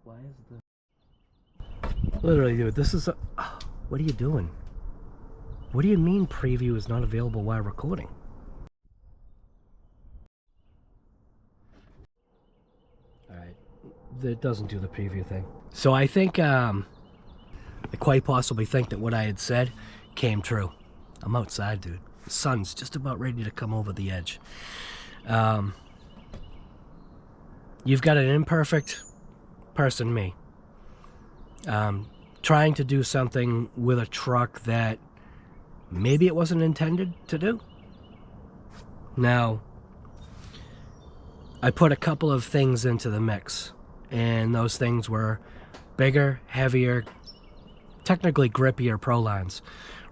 Why is the... Literally, dude, this is a... What are you doing? What do you mean preview is not available while recording? Alright, it doesn't do the preview thing. So I think, I quite possibly think that what I had said came true. I'm outside, dude. The sun's just about ready to come over the edge. You've got an imperfect person, me, trying to do something with a truck that maybe it wasn't intended to do. Now, I put a couple of things into the mix, and those things were bigger, heavier, technically grippier pro lines.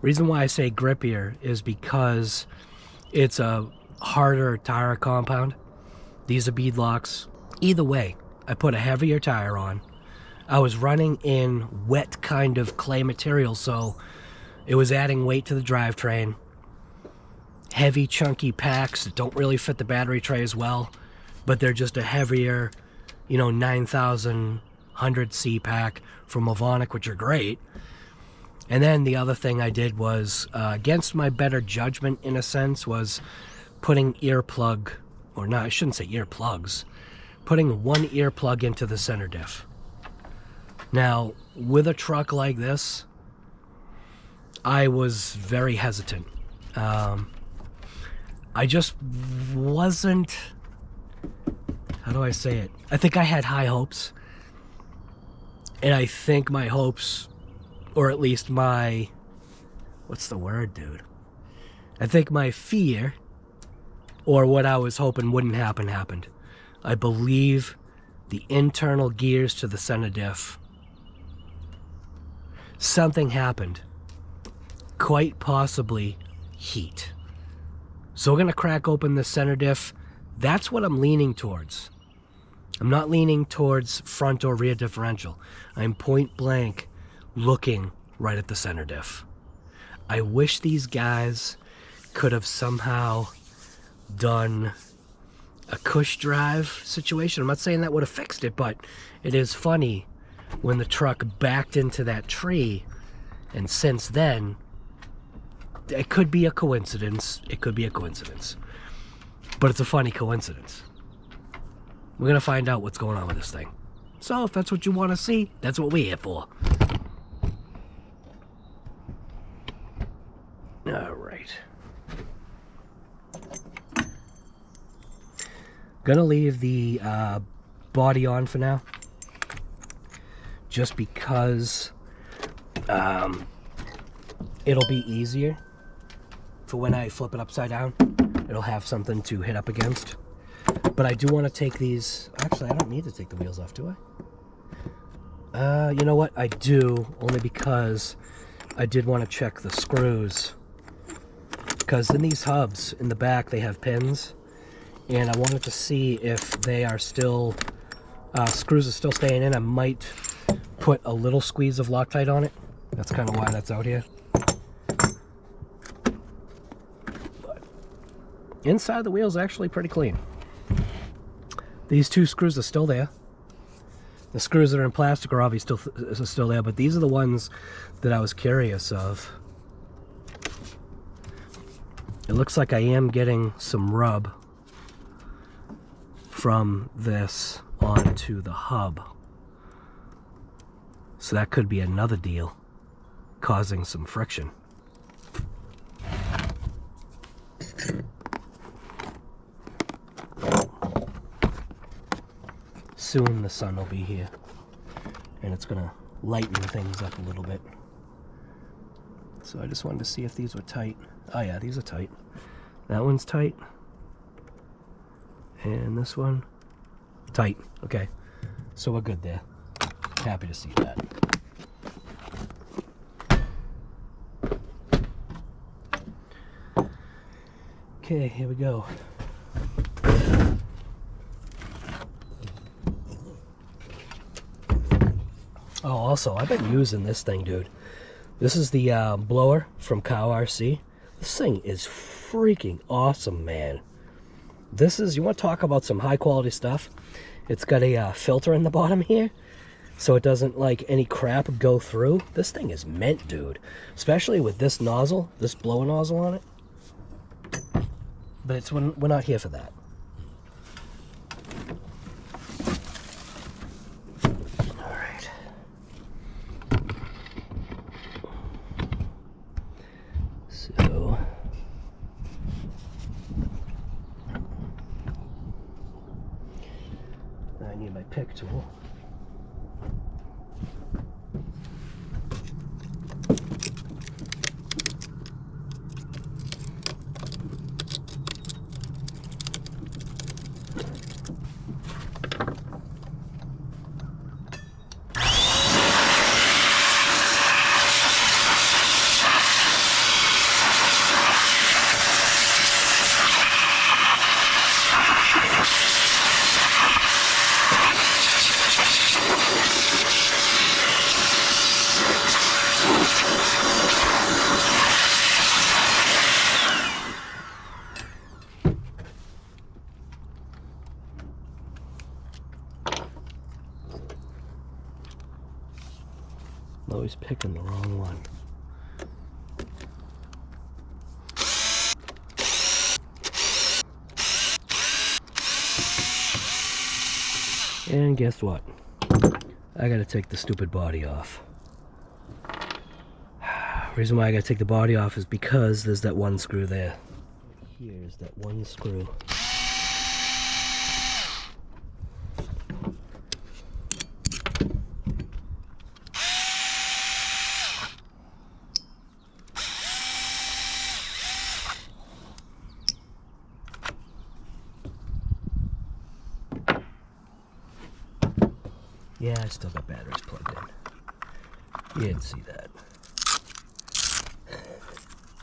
Reason why I say grippier is because it's a harder tire compound. These are bead locks. Either way, I put a heavier tire on. I was running in wet kind of clay material, so it was adding weight to the drivetrain. Heavy, chunky packs that don't really fit the battery tray as well, but they're just a heavier, you know, 9100C pack from Mojave, which are great. And then the other thing I did was, against my better judgment in a sense, was putting earplug, or not, I shouldn't say earplugs, putting one earplug into the center diff. Now, with a truck like this, I was very hesitant. I just wasn't, how do I say it? I think I had high hopes. And I think my hopes, or at least my, what's the word, dude? I think my fear, or what I was hoping wouldn't happen, happened. I believe the internal gears to the center diff, something happened. Quite possibly heat. So we're going to crack open the center diff. That's what I'm leaning towards. I'm not leaning towards front or rear differential. I'm point blank looking right at the center diff. I wish these guys could have somehow done a cush drive situation. I'm not saying that would have fixed it, but it is funny when the truck backed into that tree, and since then, it could be a coincidence. It could be a coincidence. But it's a funny coincidence. We're going to find out what's going on with this thing. So if that's what you want to see, that's what we're here for. Alright. Gonna leave the body on for now. Just because it'll be easier for when I flip it upside down. It'll have something to hit up against. But I do want to take these... Actually, I don't need to take the wheels off, do I? You know what? I do, only because I did want to check the screws. Because in these hubs, in the back, they have pins. And I wanted to see if they are still... screws are still staying in. I might put a little squeeze of Loctite on it. That's kind of why that's out here. But inside the wheel's actually pretty clean. These two screws are still there. The screws that are in plastic are obviously still there, but these are the ones that I was curious of. It looks like I am getting some rub from this onto the hub. So that could be another deal, causing some friction. Soon the sun will be here, and it's gonna lighten things up a little bit. So I just wanted to see if these were tight. Oh yeah, these are tight. That one's tight. And this one, tight. Okay, so we're good there. Happy to see that. Okay, here we go. Oh, also, I've been using this thing, dude. This is the blower from Cow RC. This thing is freaking awesome, man. This is, you want to talk about some high quality stuff? It's got a filter in the bottom here. so it doesn't like any crap go through. This thing is mint, dude. Especially with this nozzle, this blower nozzle on it. But we're not here for that. All right. So I need my pick tool. Always picking the wrong one. And guess what? I gotta take the stupid body off. Reason why I gotta take the body off is because there's that one screw there. Here's that one screw. Yeah, I still got batteries plugged in. You didn't see that.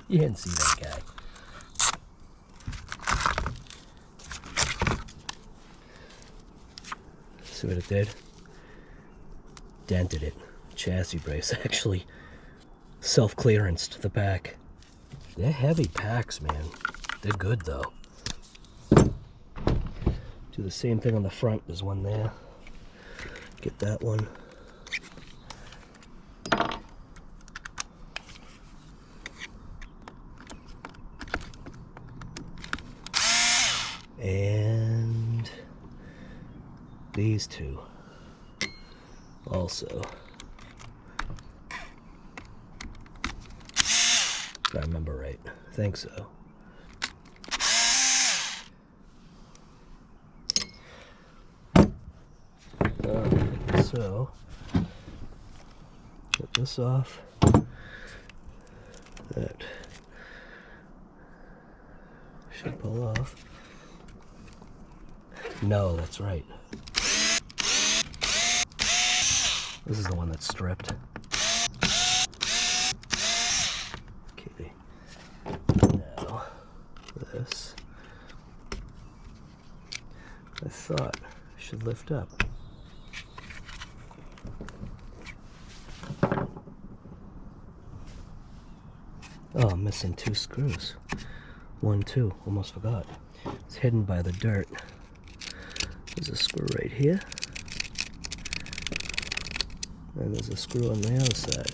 You didn't see that guy. See what it did? Dented it. Chassis brace actually self-clearanced the pack. They're heavy packs, man. They're good though. Do the same thing on the front. There's one there. Get that one. And these two also. If I remember right. I think so. So, get this off. That should pull off. No, that's right. This is the one that's stripped. Okay. Now, this I thought should lift up. Oh, I'm missing two screws. 1, 2, almost forgot. It's hidden by the dirt. There's a screw right here. And there's a screw on the other side.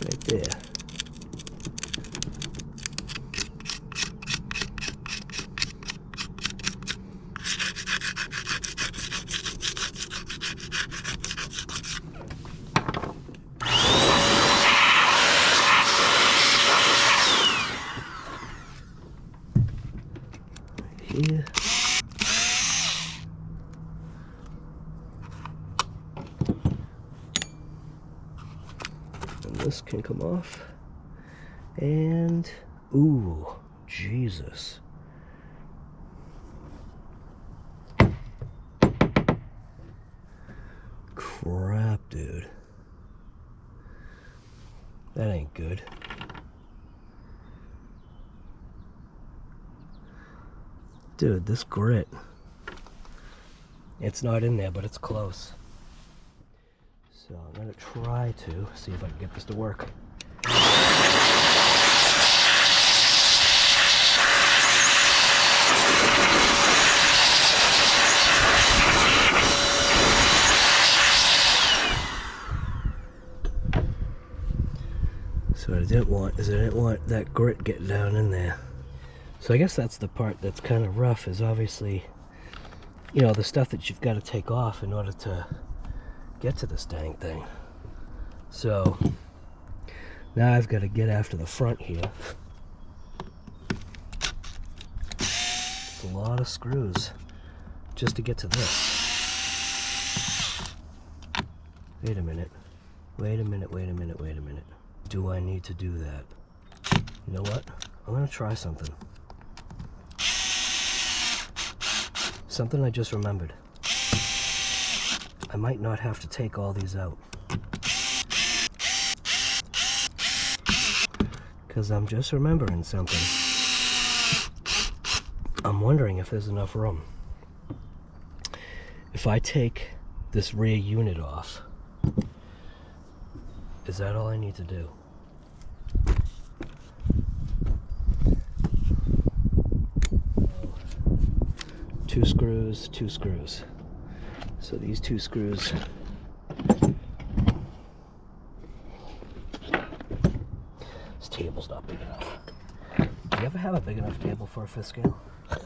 Right there. Here. And this can come off. And ooh, Jesus. Crap, dude. That ain't good. Dude, this grit, it's not in there, but it's close. So I'm gonna try to see if I can get this to work. I didn't want is I didn't want that grit getting down in there. So I guess that's the part that's kind of rough, is obviously, you know, the stuff that you've got to take off in order to get to this dang thing. So now I've got to get after the front here. It's a lot of screws just to get to this. Wait a minute. Wait a minute, wait a minute, wait a minute. Do I need to do that? You know what? I'm gonna try something. Something I just remembered. I might not have to take all these out, because I'm just remembering something. I'm wondering if there's enough room. If I take this rear unit off, is that all I need to do? Two screws, two screws. So these two screws, this table's not big enough. Do you ever have a big enough table for a fifth scale? I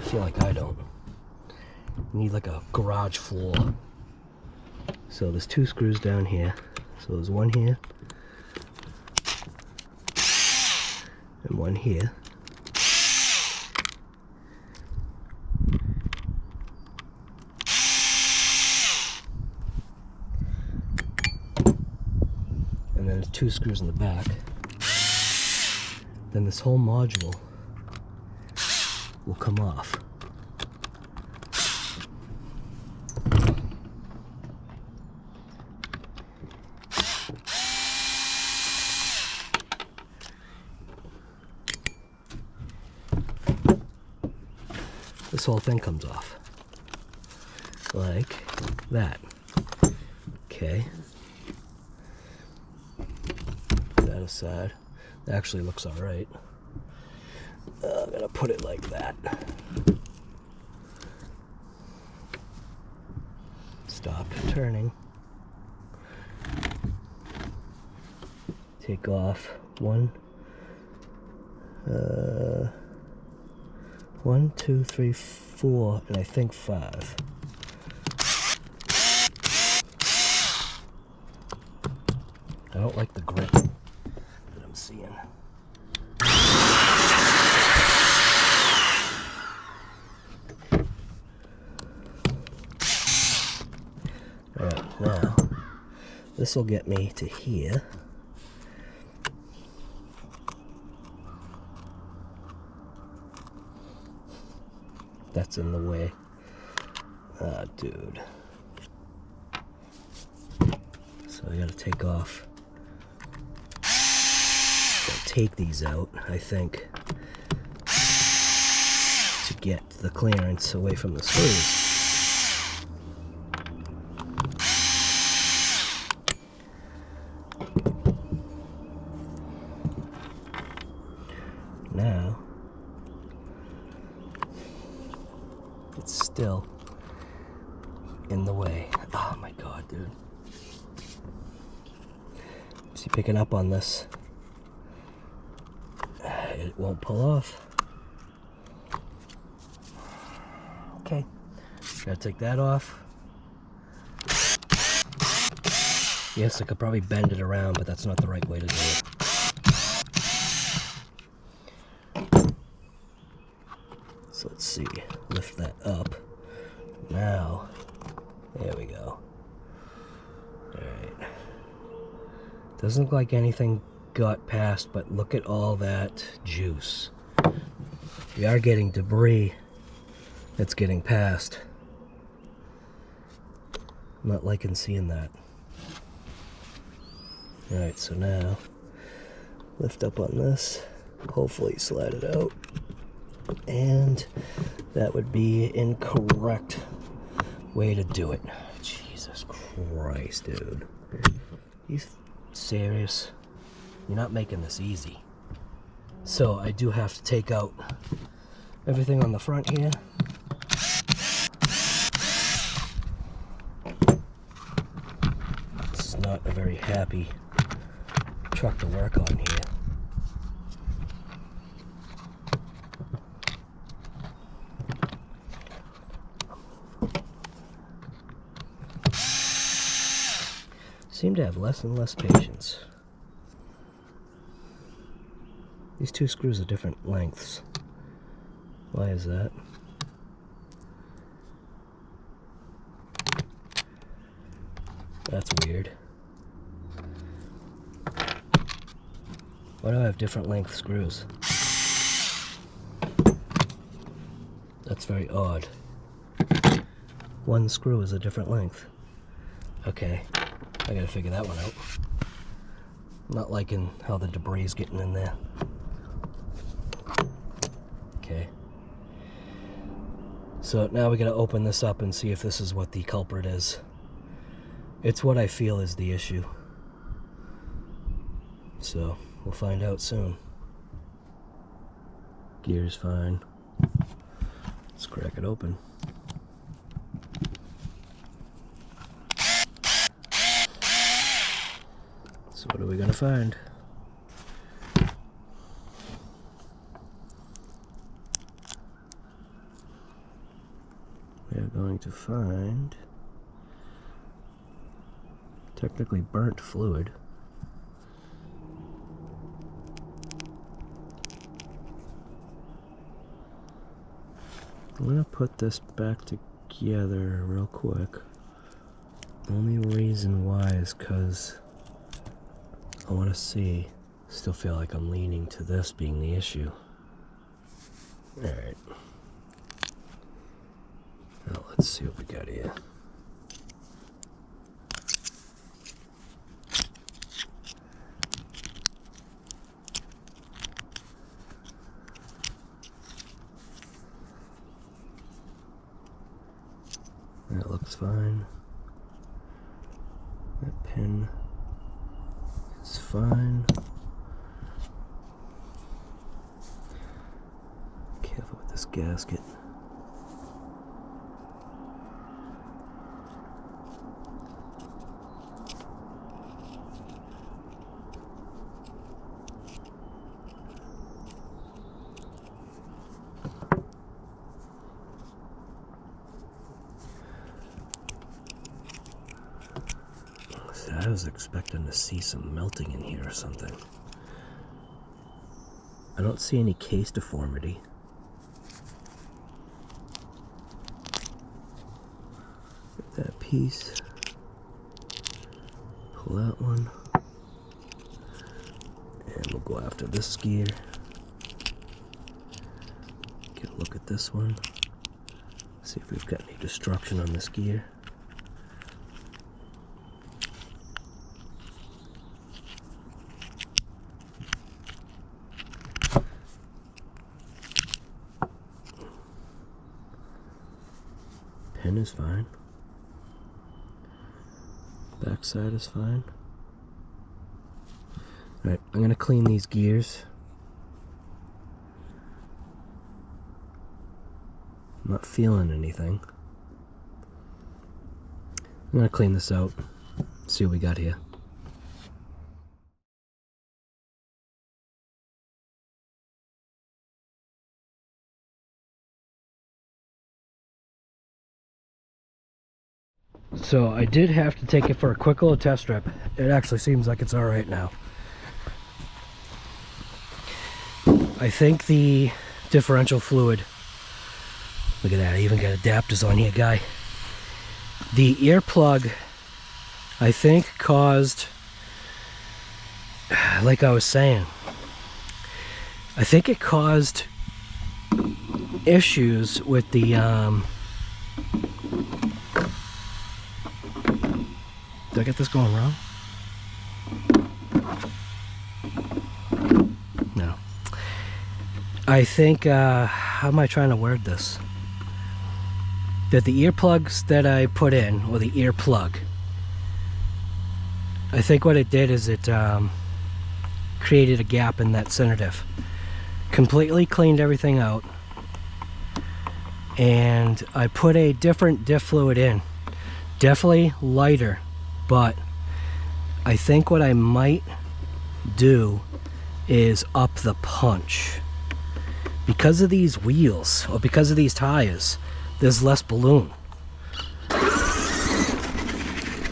feel like I don't. You need like a garage floor. So there's two screws down here. So there's one here and one here. And then there's two screws in the back. Then this whole module will come off. This whole thing comes off like that. Okay, put that aside. It actually looks all right. I'm gonna put it like that. Stop turning. Take off one, 1, 2, 3, 4, and I think 5. I don't like the grip that I'm seeing. Alright, now this will get me to here. That's in the way. Ah, dude. So I gotta take off. Gotta take these out, I think, to get the clearance away from the screws. Now, it's still in the way. Oh my god, dude. Is he picking up on this? It won't pull off. Okay, gotta take that off. Yes, I could probably bend it around, but that's not the right way to do it. So let's see, lift that up. Now, there we go. Alright. Doesn't look like anything got past, but look at all that juice. We are getting debris that's getting past. I'm not liking seeing that. Alright, so now, lift up on this, hopefully slide it out. And that would be incorrect way to do it. Jesus Christ, dude. You serious? You're not making this easy. So I do have to take out everything on the front here. It's not a very happy truck to work on here. Seem to have less and less patience. These two screws are different lengths. Why is that? That's weird. Why do I have different length screws? That's very odd. One screw is a different length. Okay, I gotta figure that one out. I'm not liking how the debris is getting in there. Okay. So now we gotta open this up and see if this is what the culprit is. It's what I feel is the issue. So we'll find out soon. Gear's fine. Let's crack it open. So what are we gonna find? We are going to find technically burnt fluid. I'm gonna put this back together real quick. The only reason why is because I want to see. Still feel like I'm leaning to this being the issue. Alright. Now let's see what we got here. That looks fine. That pin is fine. Careful with this gasket. I was expecting to see some melting in here or something. I don't see any case deformity. Get that piece. Pull that one. And we'll go after this gear. Get a look at this one. See if we've got any destruction on this gear. Pin is fine. Backside is fine. Alright, I'm gonna clean these gears. I'm not feeling anything. I'm gonna clean this out, see what we got here. So I did have to take it for a quick little test trip. It actually seems like it's alright now. I think the differential fluid, look at that, I even got adapters on here, guy. The earplug, I think, caused, like I was saying, I think it caused issues with the did I get this going wrong? No. I think, how am I trying to word this? That the earplugs that I put in, or the earplug, I think what it did is it created a gap in that center diff. Completely cleaned everything out. And I put a different diff fluid in. Definitely lighter. But I think what I might do is up the punch. Because of these wheels, or because of these tires, there's less balloon.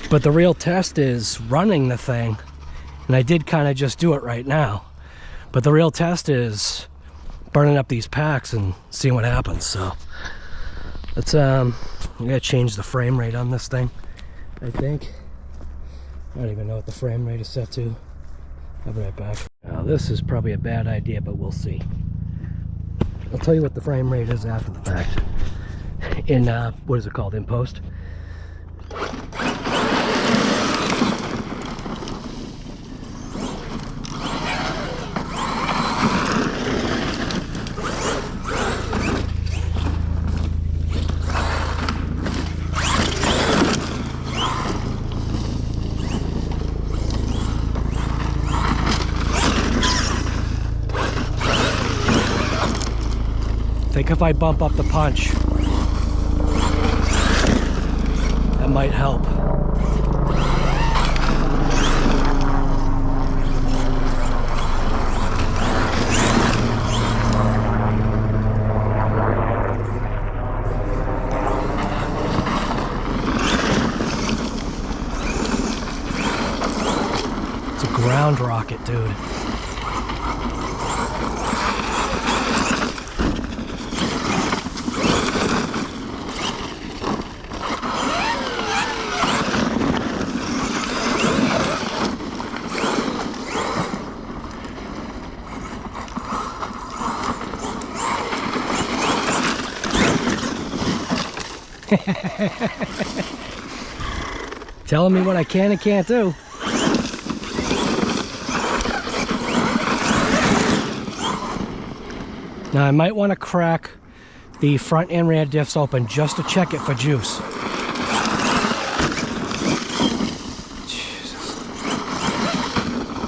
But the real test is running the thing, and I did kind of just do it right now. But the real test is burning up these packs and seeing what happens. So let's I'm gonna change the frame rate on this thing. I think I don't even know what the frame rate is set to. I'll be right back. Now this is probably a bad idea, but we'll see. I'll tell you what the frame rate is after the fact. In what is it called, in post. I think if I bump up the punch, that might help. It's a ground rocket, dude. Telling me what I can and can't do. Now I might want to crack the front and rear diffs open just to check it for juice. Jesus.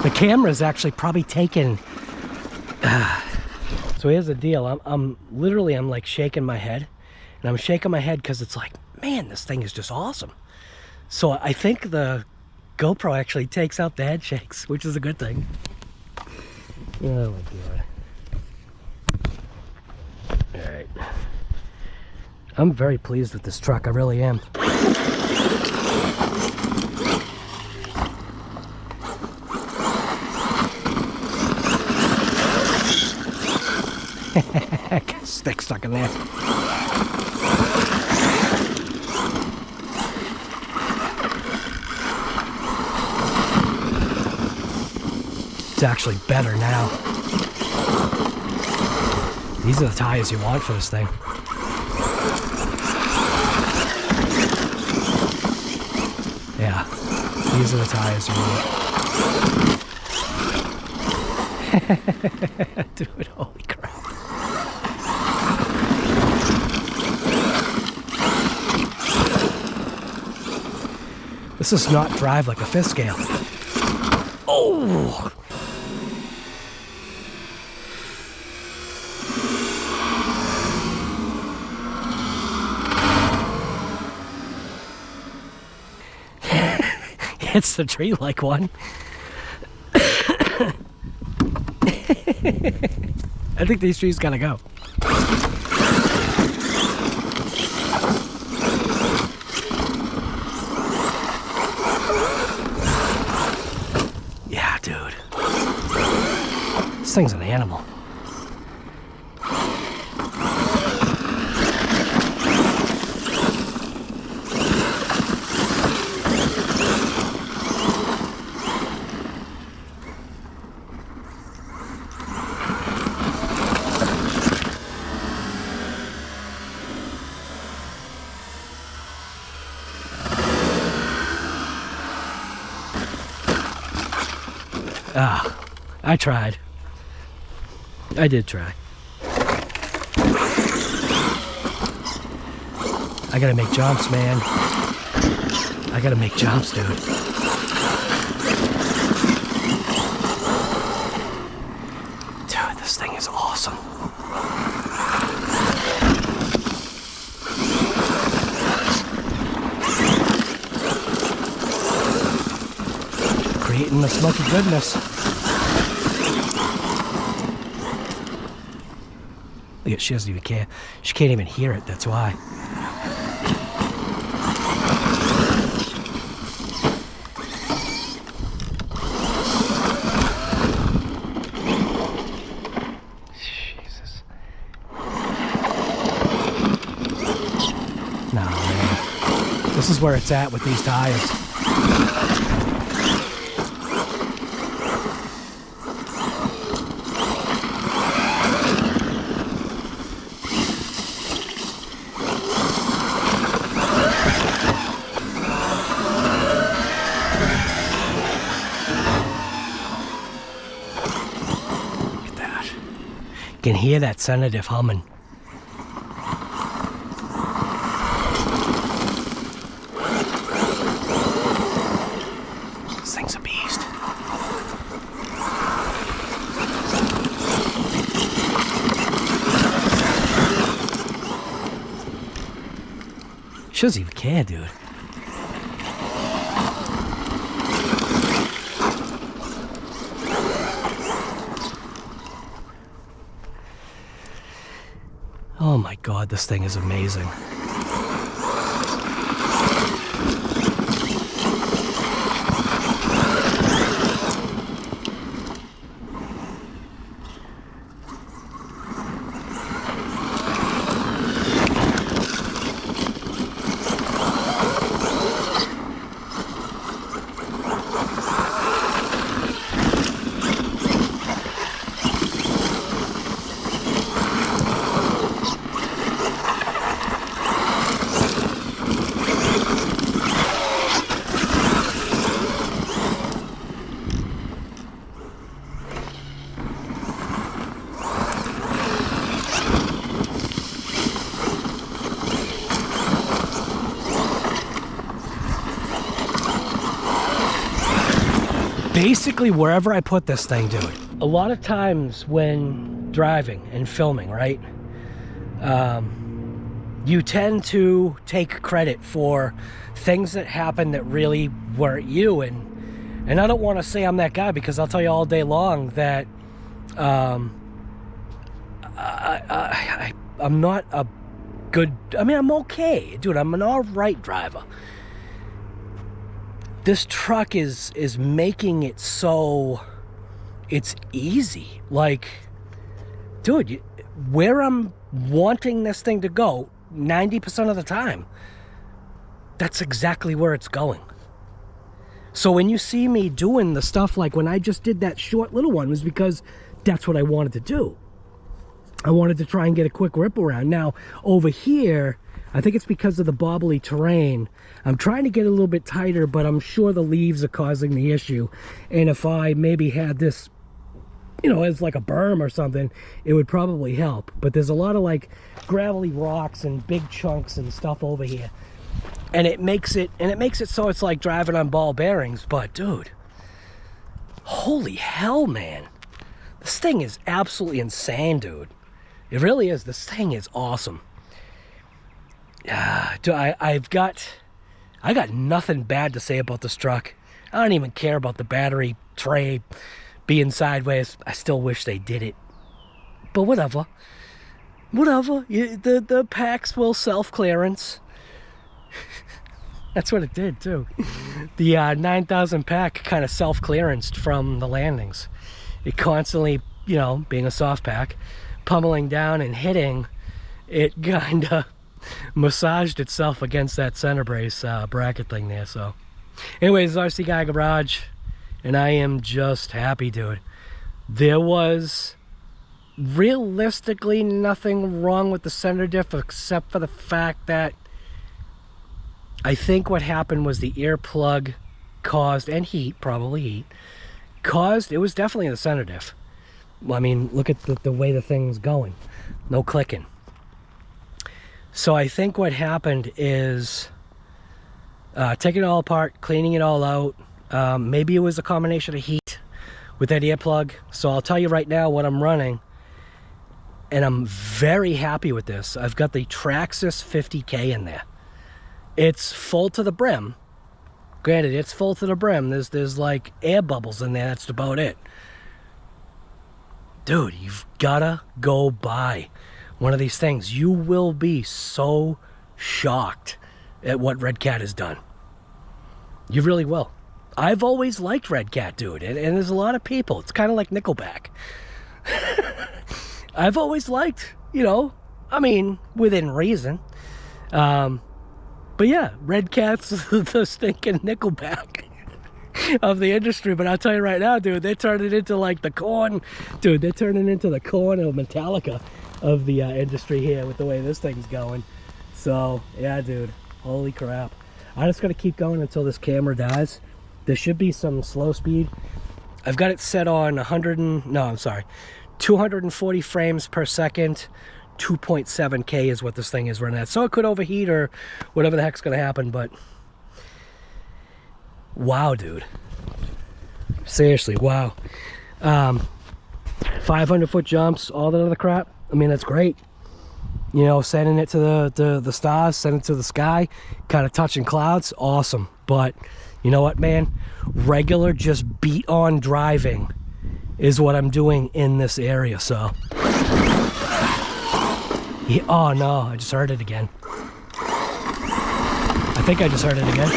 The camera's actually probably taken. So here's the deal. I'm literally like shaking my head. And I'm shaking my head because it's like, man, this thing is just awesome. So I think the GoPro actually takes out the head shakes, which is a good thing. Oh my God. Alright. I'm very pleased with this truck, I really am. Stick stuck in there. It's actually better now. These are the tires you want for this thing. Yeah, these are the tires you want. Dude, holy crap. This does not drive like a fifth scale. Oh! It's the tree like one. I think these trees gotta go. Yeah, dude. This thing's an animal. Ah, I tried. I did try. I gotta make jumps, man. I gotta make jumps, dude. Dude, this thing is awesome. Creating the smoky goodness. Yeah, she doesn't even care. She can't even hear it, that's why. Jesus. No, man. This is where it's at with these tires. Can hear that sedative humming. This thing's a beast. She doesn't even care, dude. Oh my God, this thing is amazing. Basically wherever I put this thing, dude. A lot of times when driving and filming, right, you tend to take credit for things that happen that really weren't you, and I don't want to say I'm that guy, because I'll tell you all day long that I'm not a good, I mean, I'm okay, dude. I'm an all-right driver. This truck is making it so it's easy. Like, dude, where I'm wanting this thing to go 90% of the time, that's exactly where it's going. So when you see me doing the stuff, like when I just did that short little one, was because that's what I wanted to do. I wanted to try and get a quick rip around. Now, over here, I think it's because of the bobbly terrain. I'm trying to get a little bit tighter, but I'm sure the leaves are causing the issue. And if I maybe had this, you know, as like a berm or something, it would probably help. But there's a lot of like gravelly rocks and big chunks and stuff over here. And it makes it so it's like driving on ball bearings. But dude, holy hell, man. This thing is absolutely insane, dude. It really is. This thing is awesome. Dude, I got nothing bad to say about this truck. I don't even care about the battery tray being sideways. I still wish they did it, but whatever. The packs will self-clearance. That's what it did too. The 9,000 pack kind of self-clearanced from the landings. It constantly, you know, being a soft pack, pummeling down and hitting, it kind of massaged itself against that center brace bracket thing there. So anyways, RC Guy Garage, and I am just happy, dude. There was realistically nothing wrong with the center diff, except for the fact that I think what happened was the earplug caused, and heat, probably heat, caused, it was definitely the center diff. Well, I mean, look at the way the thing's going. No clicking. So I think what happened is taking it all apart, cleaning it all out. Maybe it was a combination of heat with that earplug. So I'll tell you right now what I'm running, and I'm very happy with this. I've got the Traxxas 50K in there. It's full to the brim. Granted, it's full to the brim. There's like air bubbles in there. That's about it. Dude, you've gotta go buy one of these things. You will be so shocked at what Redcat has done. You really will. I've always liked Redcat, dude, and there's a lot of people. It's kind of like Nickelback. I've always liked, you know, I mean, within reason. But yeah, Redcat's the stinking Nickelback of the industry. But I'll tell you right now, dude, they're turning into like the Korn. Dude, they're turning into the Korn of Metallica of the industry here with the way this thing's going. So, yeah, dude, holy crap. I'm just going to keep going until this camera dies. There should be some slow speed. I've got it set on 240 frames per second. 2.7K is what this thing is running at. So it could overheat or whatever the heck's going to happen, but wow, dude. Seriously, wow. 500-foot jumps, all that other crap. I mean, that's great. You know, sending it to the stars, sending it to the sky, kind of touching clouds, awesome. But you know what, man? Regular, just beat on driving is what I'm doing in this area, so. Yeah, oh no, I just heard it again. I think I just heard it again.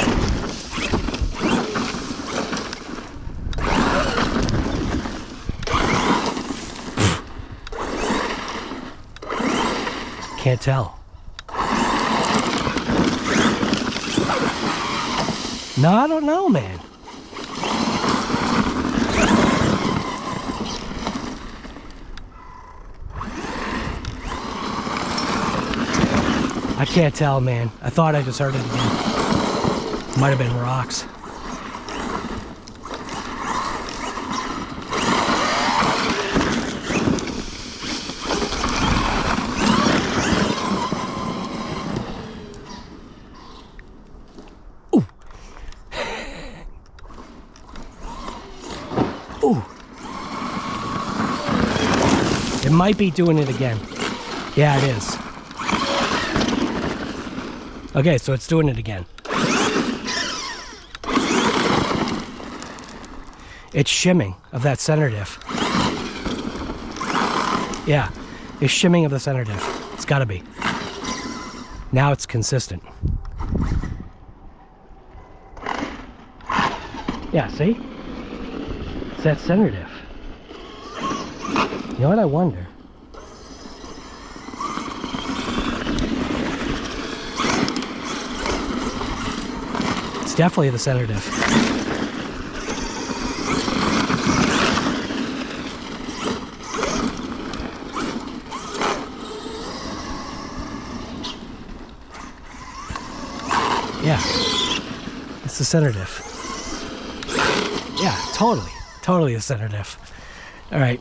Can't tell. No, I don't know, man. I can't tell, man. I thought I just heard it again. Might have been rocks. Ooh. Ooh. It might be doing it again. Yeah, it is. Okay, so it's doing it again. It's shimming of that center diff. Yeah, it's shimming of the center diff. It's gotta be. Now it's consistent. Yeah, see? It's that center diff. You know what I wonder? Definitely the center diff. Yeah, it's the center diff. Yeah, totally the center diff. All right.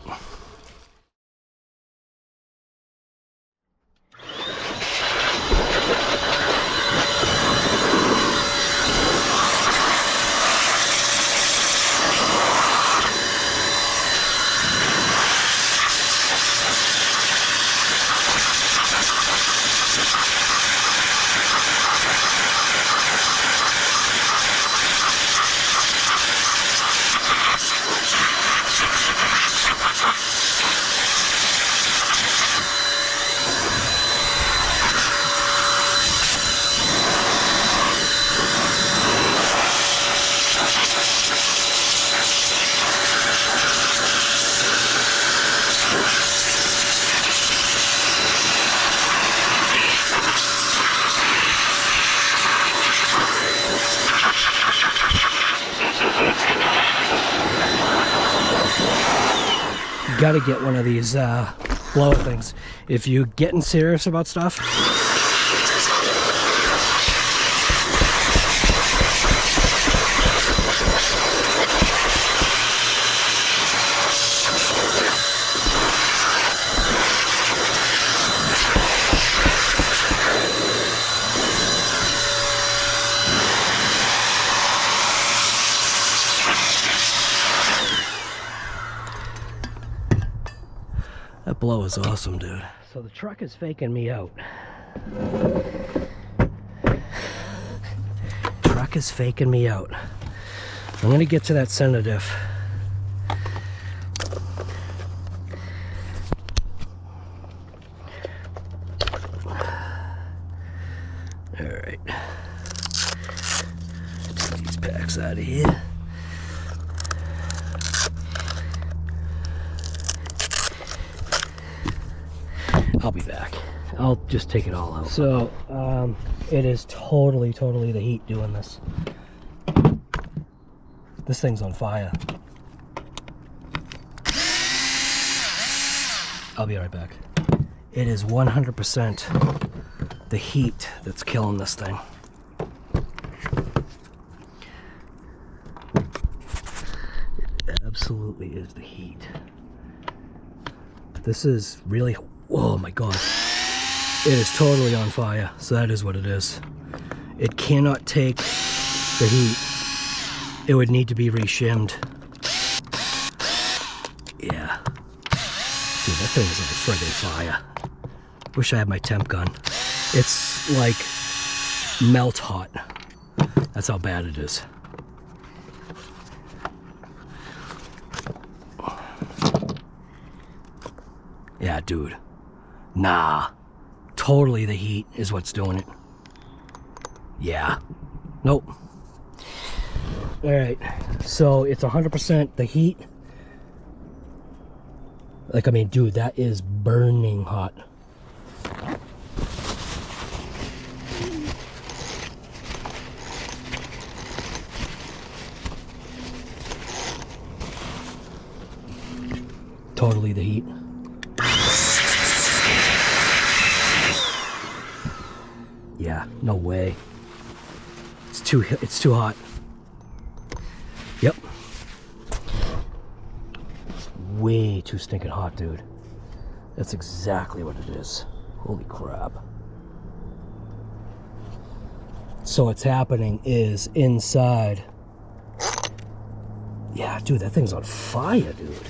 Gotta get one of these blower things if you're getting serious about stuff. That blow is awesome, dude. So the truck is faking me out. Truck is faking me out. I'm gonna get to that center diff. All right. Take these packs out of here. I'll be back. I'll just take it all out. So, it is totally the heat doing this. This thing's on fire. I'll be right back. It is 100% the heat that's killing this thing. It absolutely is the heat. This is really, oh my god. It is totally on fire, so that is what it is. It cannot take the heat. It would need to be re-shimmed. Yeah. Dude, that thing is on friggin' fire. Wish I had my temp gun. It's like melt hot. That's how bad it is. Yeah, dude. Nah. Totally the heat is what's doing it. Yeah. Nope. Alright. So it's 100% the heat. Like, I mean, dude, that is burning hot. Totally the heat. Yeah, no way. It's too hot. Yep. It's way too stinking hot, dude. That's exactly what it is. Holy crap. So what's happening is inside. Yeah, dude, that thing's on fire, dude.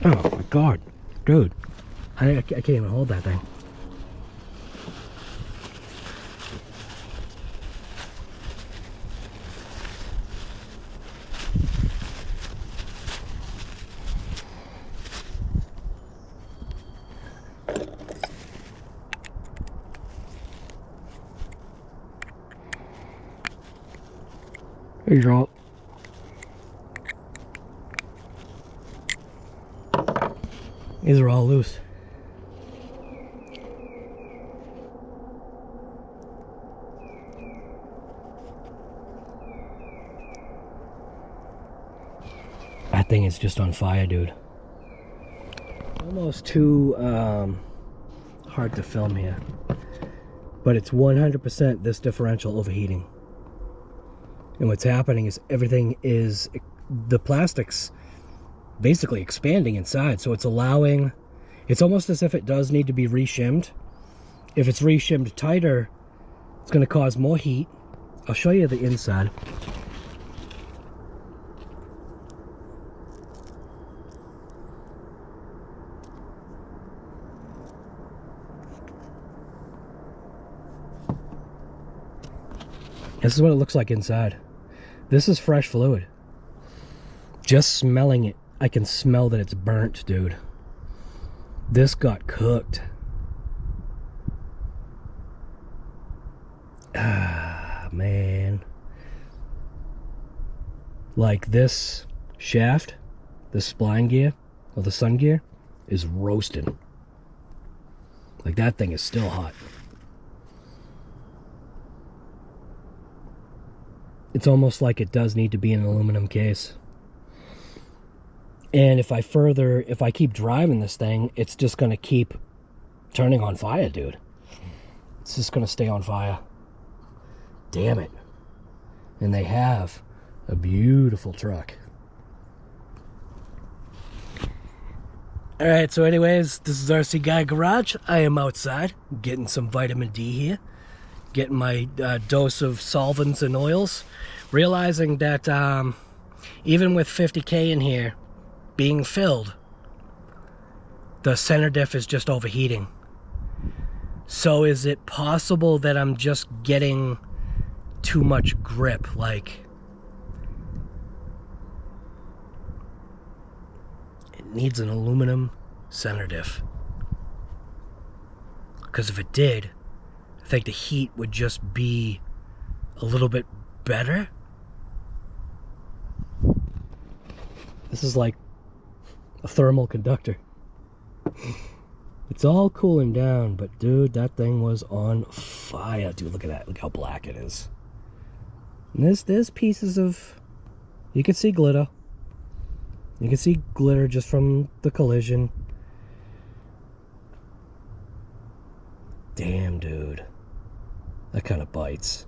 Oh my god, dude. I can't even hold that thing. These are all. These are all loose. That thing is just on fire, dude. Almost too hard to film here. But it's 100% this differential overheating. And what's happening is everything is, the plastic's basically expanding inside, so it's allowing, it's almost as if it does need to be re-shimmed. If it's re-shimmed tighter, it's going to cause more heat. I'll show you the inside. This is what it looks like inside. This is fresh fluid. Just smelling it, I can smell that it's burnt, dude. This got cooked. Ah, man. Like this shaft, this spline gear, or the sun gear, is roasting. Like that thing is still hot. It's almost like it does need to be in an aluminum case. And if I keep driving this thing, it's just going to keep turning on fire, dude. It's just going to stay on fire. Damn it. And they have a beautiful truck. Alright, so anyways, this is RC Guy Garage. I am outside getting some vitamin D here. Getting my dose of solvents and oils. Realizing that even with 50K in here being filled, the center diff is just overheating. So is it possible that I'm just getting too much grip? Like, it needs an aluminum center diff. Because if it did, I think the heat would just be a little bit better. This is like a thermal conductor. It's all cooling down, but dude, that thing was on fire. Dude, look at that. Look how black it is. And there's pieces of... You can see glitter. You can see glitter just from the collision. Damn, dude. That kind of bites.